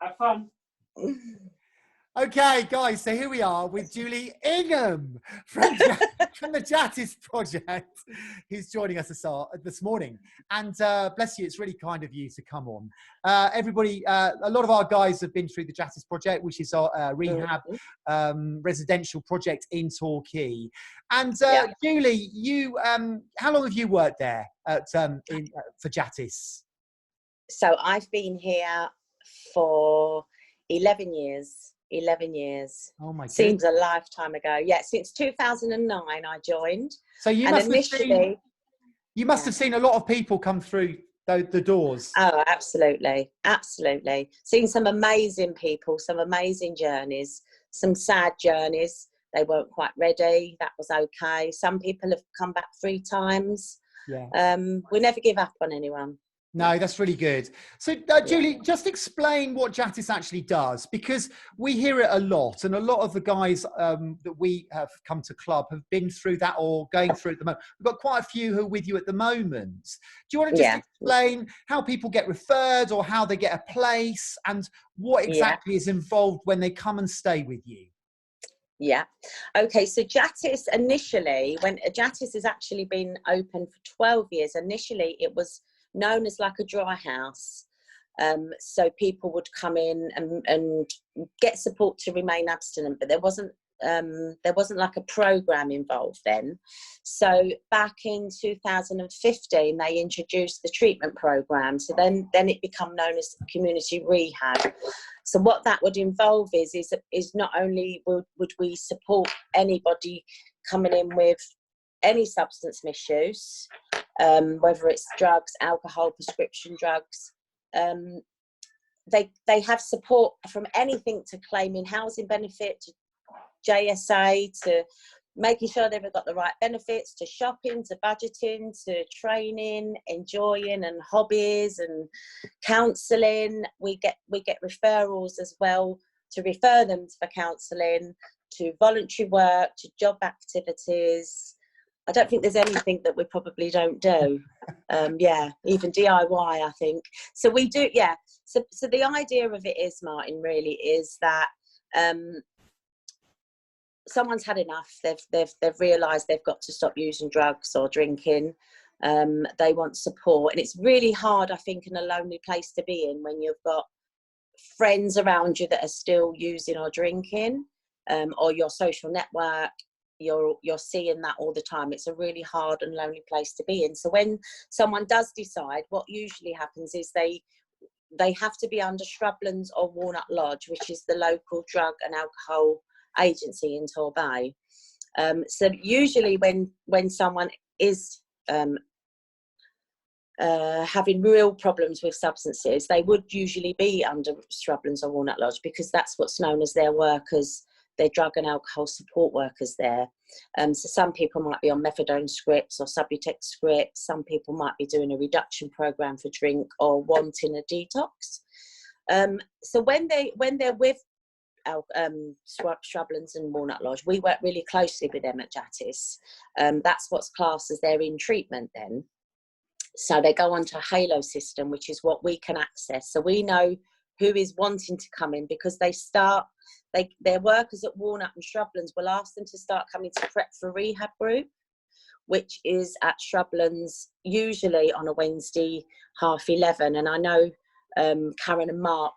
Have fun. Okay, guys, so here we are with Julie Ingham from the Jatis Project, who's joining us this morning. And bless you, it's really kind of you to come on. Everybody, a lot of our guys have been through the Jatis Project, which is our rehab residential project in Torquay. And Julie, you, how long have you worked there for Jatis? So I've been here for 11 years. 11 years. Oh my goodness. Seems a lifetime ago. Yeah, since 2009 I joined. So you must have seen a lot of people come through the doors. Oh, absolutely. Absolutely. Seen some amazing people, some amazing journeys, some sad journeys. They weren't quite ready. That was okay. Some people have come back 3 times. Yeah. We never give up on anyone. No, that's really good. So, Julie, just explain what Jatis actually does, because we hear it a lot, and a lot of the guys that we have come to club have been through that or going through it at the moment. We've got quite a few who are with you at the moment. Do you want to just explain how people get referred or how they get a place and what exactly is involved when they come and stay with you? Yeah. Okay. So Jatis initially, when Jatis has actually been open for 12 years, initially it was known as like a dry house. So people would come in and get support to remain abstinent, but there wasn't like a program involved then. So back in 2015, they introduced the treatment program. So then it became known as community rehab. So what that would involve is not only would we support anybody coming in with any substance misuse, whether it's drugs, alcohol, prescription drugs, they have support from anything to claiming housing benefit, to JSA, to making sure they've got the right benefits, to shopping, to budgeting, to training, enjoying, and hobbies and counselling. We get referrals as well to refer them for counselling, to voluntary work, to job activities. I don't think there's anything that we probably don't do. Even DIY, I think. So we do, So the idea of it is, Martin, really is that someone's had enough. They've realised they've got to stop using drugs or drinking. They want support, and it's really hard, I think, in a lonely place to be in when you've got friends around you that are still using or drinking, or your social network. You're seeing that all the time. It's a really hard and lonely place to be in. So when someone does decide, what usually happens is they have to be under Shrublands or Walnut Lodge, which is the local drug and alcohol agency in Torbay. So usually when someone is having real problems with substances, they would usually be under Shrublands or Walnut Lodge, because that's what's known as their workers, their drug and alcohol support workers there. So some people might be on methadone scripts or Subutex scripts. Some people might be doing a reduction program for drink or wanting a detox. So when they're with Shrublands and Walnut Lodge, we work really closely with them at Jatis. That's what's classed as they're in treatment then. So they go onto a halo system, which is what we can access. So we know who is wanting to come in, because their workers at Walnut and Shrublands will ask them to start coming to prep for a rehab group, which is at Shrublands usually on a Wednesday 11:30. And I know Karen and Mark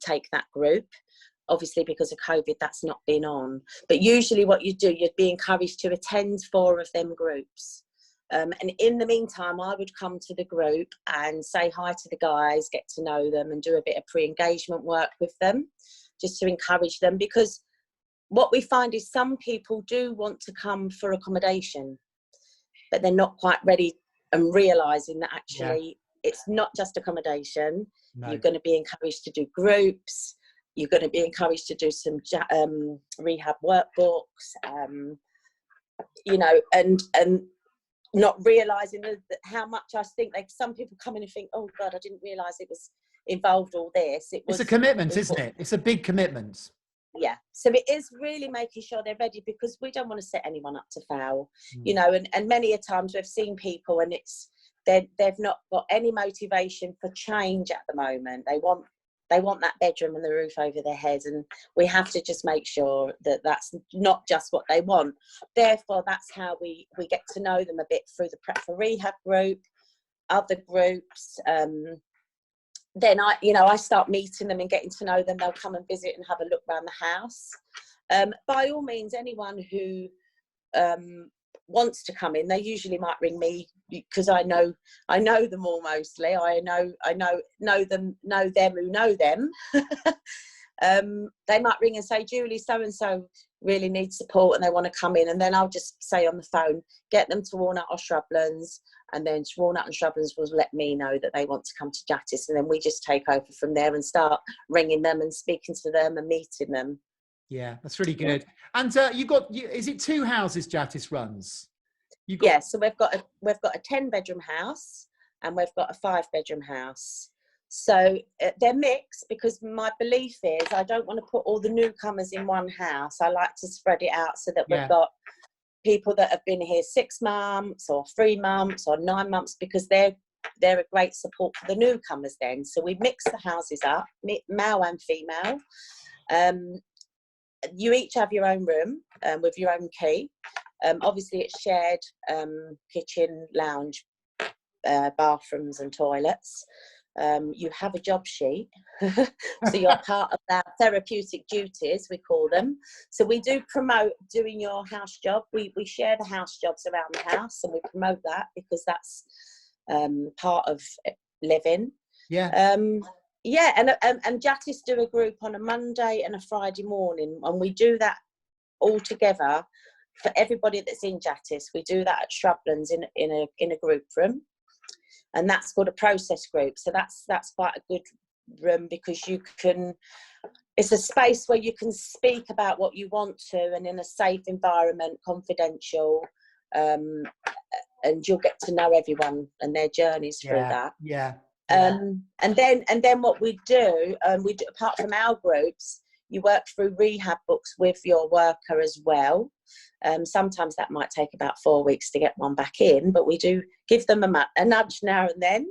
take that group. Obviously, because of COVID, that's not been on. But usually what you do, you'd be encouraged to attend 4 of them groups. And in the meantime, I would come to the group and say hi to the guys, get to know them, and do a bit of pre-engagement work with them, just to encourage them. Because what we find is some people do want to come for accommodation, but they're not quite ready and realising that actually it's not just accommodation. No. You're going to be encouraged to do groups. You're going to be encouraged to do some rehab workbooks, and not realising how much I think some people come in and think, oh God, I didn't realise it was involved all this. It's a commitment, isn't it? It's a big commitment. Yeah. So it is really making sure they're ready, because we don't want to set anyone up to fail, and many a times we've seen people and they've not got any motivation for change at the moment. They want they want that bedroom and the roof over their head, and we have to just make sure that that's not just what they want. Therefore, that's how we get to know them a bit through the Prep for Rehab group, other groups. Then I start meeting them and getting to know them. They'll come and visit and have a look around the house. By all means, anyone who wants to come in, they usually might ring me, because I know them all mostly. I know them who know them. They might ring and say, Julie, so and so really needs support and they want to come in, and then I'll just say on the phone, get them to Walnut or Shrublands, and then Walnut and Shrublands will let me know that they want to come to Jatis, and then we just take over from there and start ringing them and speaking to them and meeting them. Yeah, that's really good. And is it 2 houses Jatis runs? So we've got a 10-bedroom house and we've got a 5-bedroom house. So they're mixed, because my belief is I don't want to put all the newcomers in one house. I like to spread it out so that we've got people that have been here 6 months or 3 months or 9 months, because they're a great support for the newcomers then. So we mix the houses up, male and female. You each have your own room with your own key. Obviously it's shared kitchen, lounge, bathrooms and toilets. You have a job sheet, so you're part of our therapeutic duties, we call them. So we do promote doing your house job. We share the house jobs around the house, and we promote that because that's part of living. And Jatis do a group on a Monday and a Friday morning, and we do that all together for everybody that's in Jatis. We do that at Shrublands in a group room. And that's called a process group. So that's quite a good room, because it's a space where you can speak about what you want to, and in a safe environment, confidential, and you'll get to know everyone and their journeys through that. And then what we do, apart from our groups, you work through rehab books with your worker as well. Sometimes that might take about 4 weeks to get one back in, but we do give them a nudge now and then.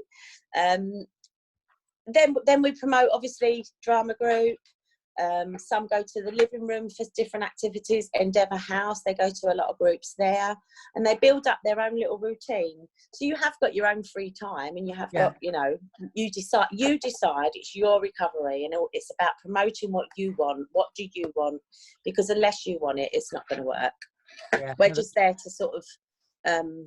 Then we promote, obviously, drama group. Some go to the living room for different activities. Endeavour House, they go to a lot of groups there, and they build up their own little routine. So you have got your own free time, and you have got, you decide. It's your recovery, and it's about promoting what you want. What do you want? Because unless you want it, it's not going to work. We're just there to sort of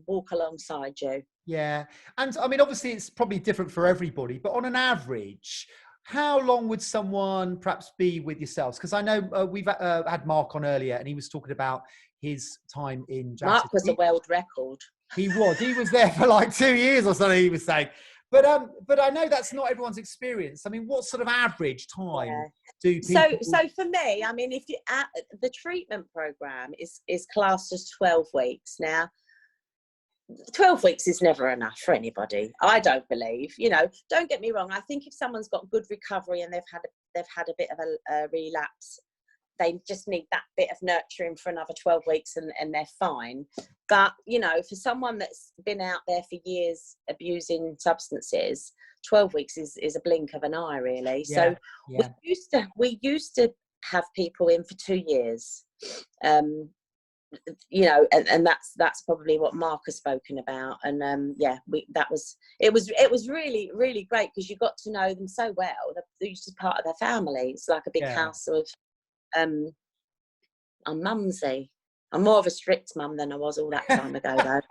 walk alongside you. Yeah, and I mean, obviously, it's probably different for everybody, but on an average, how long would someone perhaps be with yourselves? Because I know we've had Mark on earlier, and he was talking about his time in Jatis. Mark was a world record. He was there for like 2 years or something, he was saying. But I know that's not everyone's experience. I mean, what sort of average time do people... So for me, I mean, if you the treatment program is classed as 12 weeks. Now, 12 weeks is never enough for anybody, I don't believe. Don't get me wrong, I think if someone's got good recovery and they've had a bit of a relapse, they just need that bit of nurturing for another 12 weeks and they're fine. But for someone that's been out there for years abusing substances, 12 weeks is a blink of an eye, really. We used to have people in for 2 years. And that's probably what Mark has spoken about, and it was really, really great, because you got to know them so well. They're just part of their family. It's like a big house of I'm mumsy. I'm more of a strict mum than I was all that time ago, though.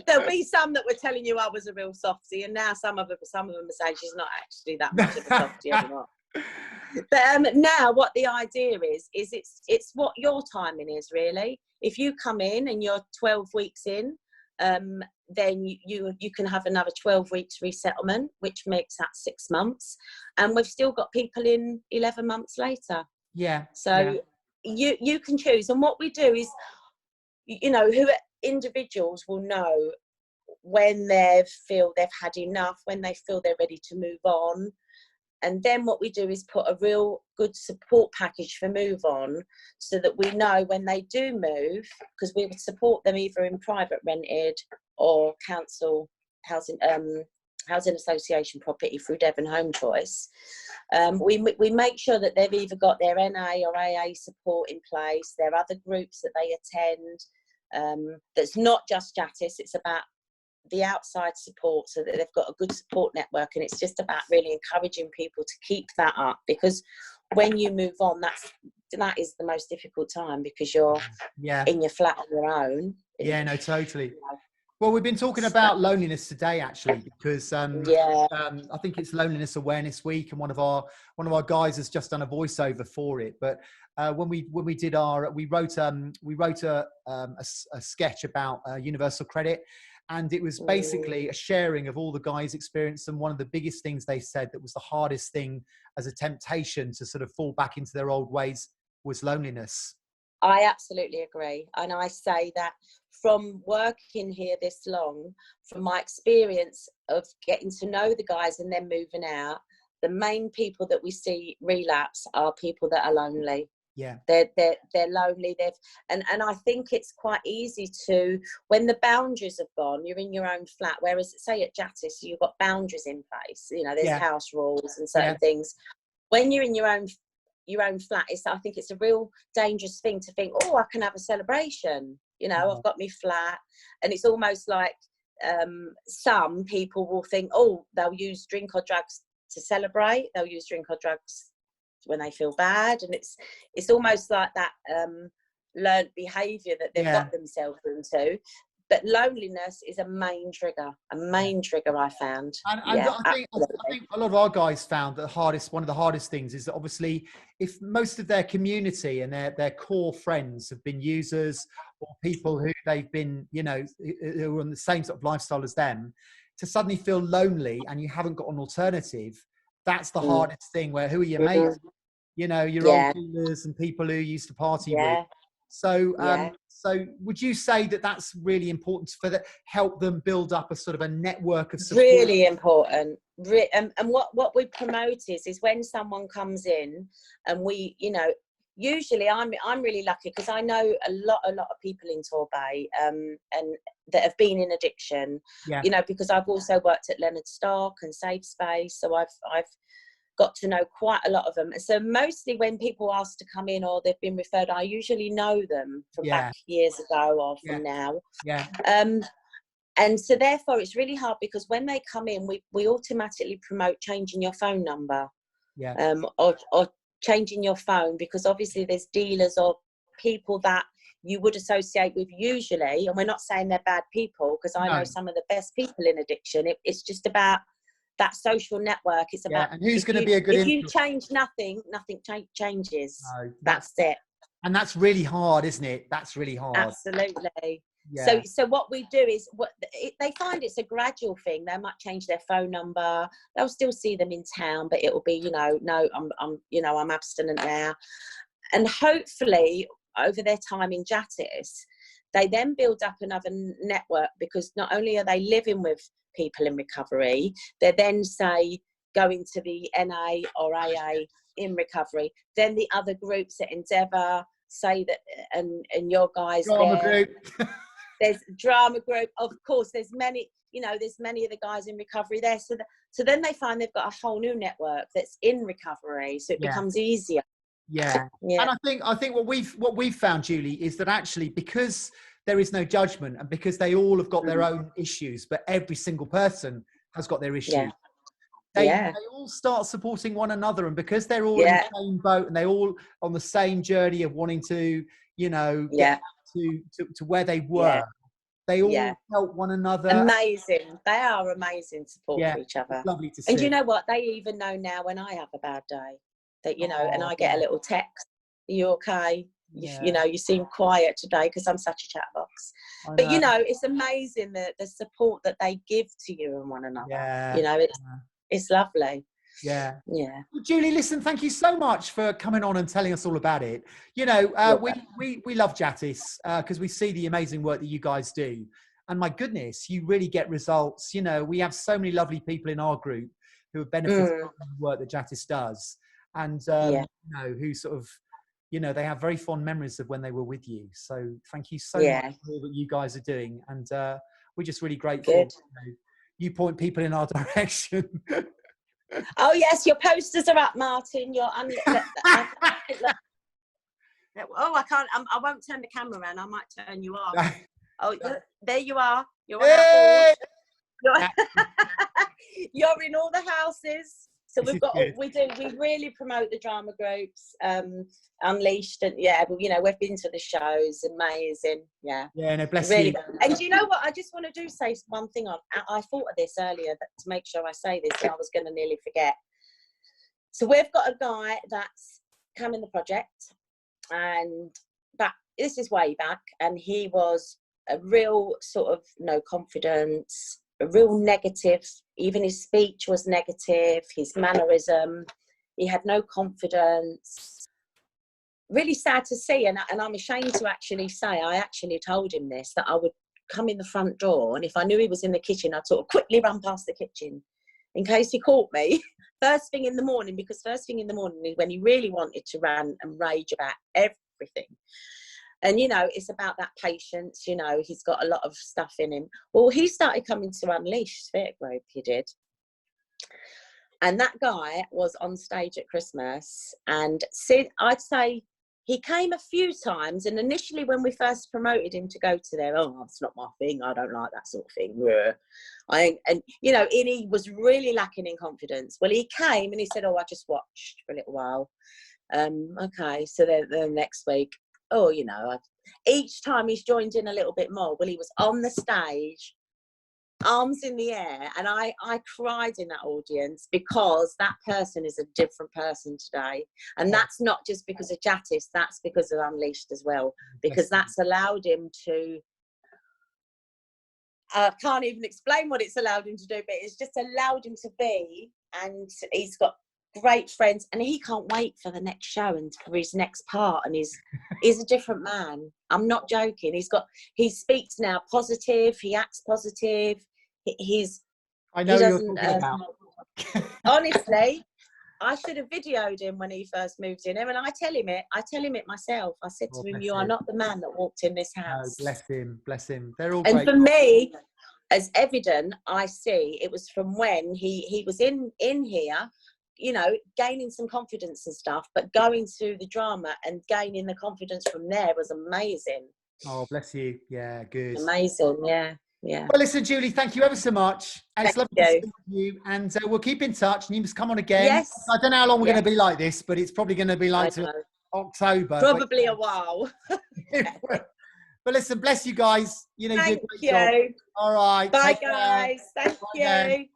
There'll be some that were telling you I was a real softie, and now some of them are saying she's not actually that much of a softie anymore. But now what the idea is it's what your timing is, really. If you come in and you're 12 weeks in, then you can have another 12 weeks resettlement, which makes that 6 months, and we've still got people in 11 months later. You can choose. And what we do is, who individuals will know when they feel they've had enough, when they feel they're ready to move on. And then what we do is put a real good support package for move on, so that we know when they do move, because we would support them either in private rented or council housing, housing association property through Devon Home Choice, we make sure that they've either got their NA or AA support in place. There are other groups that they attend. That's not just Jatis, it's about the outside support, so that they've got a good support network, and it's just about really encouraging people to keep that up, because when you move on, that is the most difficult time, because you're in your flat on your own. Yeah, no, totally. Well, we've been talking about loneliness today, actually, because I think it's Loneliness Awareness Week, and one of our guys has just done a voiceover for it. But when we wrote a sketch about universal credit, and it was basically a sharing of all the guys' experience. And one of the biggest things they said that was the hardest thing as a temptation to sort of fall back into their old ways was loneliness. I absolutely agree. And I say that from working here this long, from my experience of getting to know the guys and then moving out, the main people that we see relapse are people that are lonely. Yeah, they're lonely. And I think it's quite easy to, when the boundaries have gone, you're in your own flat. Whereas, say at Jatis, you've got boundaries in place. You know, there's house rules and certain things. When you're in your own flat, I think it's a real dangerous thing to think, oh, I can have a celebration. You know, I've got me flat, and it's almost like some people will think, oh, they'll use drink or drugs to celebrate. They'll use drink or drugs when they feel bad, and it's almost like that learned behaviour that they've got themselves into. But loneliness is a main trigger I found. And I think a lot of our guys found that one of the hardest things is that obviously if most of their community and their core friends have been users or people who they've been, you know, who are on the same sort of lifestyle as them, to suddenly feel lonely and you haven't got an alternative, that's the hardest thing. Where who are your mates? You know, your old dealers and people who used to party with. So, so would you say that that's really important for help them build up a sort of a network of support? Really important. And what we promote is when someone comes in, and we, you know, usually I'm really lucky because I know a lot of people in Torbay, and that have been in addiction. You know, because I've also worked at Leonard Stark and Safe Space, so I've got to know quite a lot of them. So mostly when people ask to come in or they've been referred, I usually know them from back years ago or from now. And so therefore it's really hard, because when they come in, we automatically promote changing your phone number, or changing your phone, because obviously there's dealers or people that you would associate with usually, and we're not saying they're bad people, because I know some of the best people in addiction. It's just about that social network. It's about, and who's going to be a good if you change nothing changes. No, that's it. And that's really hard, isn't it? That's really hard. Absolutely. So what we do is, they find it's a gradual thing. They might change their phone number. They'll still see them in town, but it will be, you know, no, I'm abstinent now. And hopefully over their time in Jatis, they then build up another network, because not only are they living with people in recovery, they then say going to the NA or AA in recovery. Then the other groups at Endeavour say that, and your guys drama group. There's drama group, of course. There's many of the guys in recovery there. So then they find they've got a whole new network that's in recovery. So it becomes easier. And I think what we've found, Julie, is that actually, because there is no judgment, and because they all have got their own issues, but every single person has got their issues. They all start supporting one another, and because they're all in the same boat and they all on the same journey of wanting to, you know, get to where they were, they all help one another. Amazing. They are amazing support for each other. It's lovely to see. And you know what? They even know now when I have a bad day, that, you know, and I get a little text, "Are you okay? You know, you seem quiet today," because I'm such a chatbox. But you know, it's amazing the support that they give to you and one another. You know, it's lovely. Well, Julie, listen, thank you so much for coming on and telling us all about it. You know, we love Jatis because we see the amazing work that you guys do, and my goodness, you really get results. You know, we have so many lovely people in our group who have benefited from the work that Jatis does, and you know, who sort of, you know, they have very fond memories of when they were with you. So thank you so much for all that you guys are doing, and we're just really grateful. you point people in our direction. Oh yes, your posters are up, Martin. Your oh, I can't. I won't turn the camera around. I might turn you off. Oh, there you are. You're on our board. You're in all the houses. So we really promote the drama groups, Unleashed, and we've been to the shows, amazing. Yeah, no, bless really you. And you know what, I just want to say one thing I thought of this earlier to make sure I say this, and I was going to nearly forget. So we've got a guy that's come in the project, and this is way back, and he was a real sort of no confidence, a real negative. Even his speech was negative, his mannerism, he had no confidence. Really sad to see, and I'm ashamed to actually say, I actually told him this, that I would come in the front door, and if I knew he was in the kitchen, I'd sort of quickly run past the kitchen in case he caught me first thing in the morning, because first thing in the morning is when he really wanted to rant and rage about everything. And, it's about that patience, he's got a lot of stuff in him. Well, he started coming to Unleashed Theatre Group, he did. And that guy was on stage at Christmas. And I'd say he came a few times. And initially when we first promoted him to go to there, oh, it's not my thing, I don't like that sort of thing. And he was really lacking in confidence. Well, he came and he said, oh, I just watched for a little while. Okay, so the next week, each time he's joined in a little bit more. Well, he was on the stage, arms in the air, and I cried in that audience, because that person is a different person today. And that's not just because of Jatis, that's because of Unleashed as well, because that's allowed him to, I can't even explain what it's allowed him to do, but it's just allowed him to be, and he's got great friends, and he can't wait for the next show and for his next part, and he's a different man. I'm not joking. He speaks now positive, he acts positive. I know you're talking about. Honestly, I should have videoed him when he first moved in, and I tell him it myself. I said to him, you are not the man that walked in this house. Oh, bless him. They're all and great. For me, as evident, I see it was from when he was in here, gaining some confidence and stuff, but going through the drama and gaining the confidence from there was amazing. Oh, bless you. Yeah, good. Amazing, yeah. Well, listen, Julie, thank you ever so much. It's lovely to see you, and we'll keep in touch, and you must come on again. Yes. I don't know how long we're going to be like this, but it's probably going to be like October. Probably a while. But listen, bless you guys. Thank you do a great job. All right. Bye, guys. Thank you.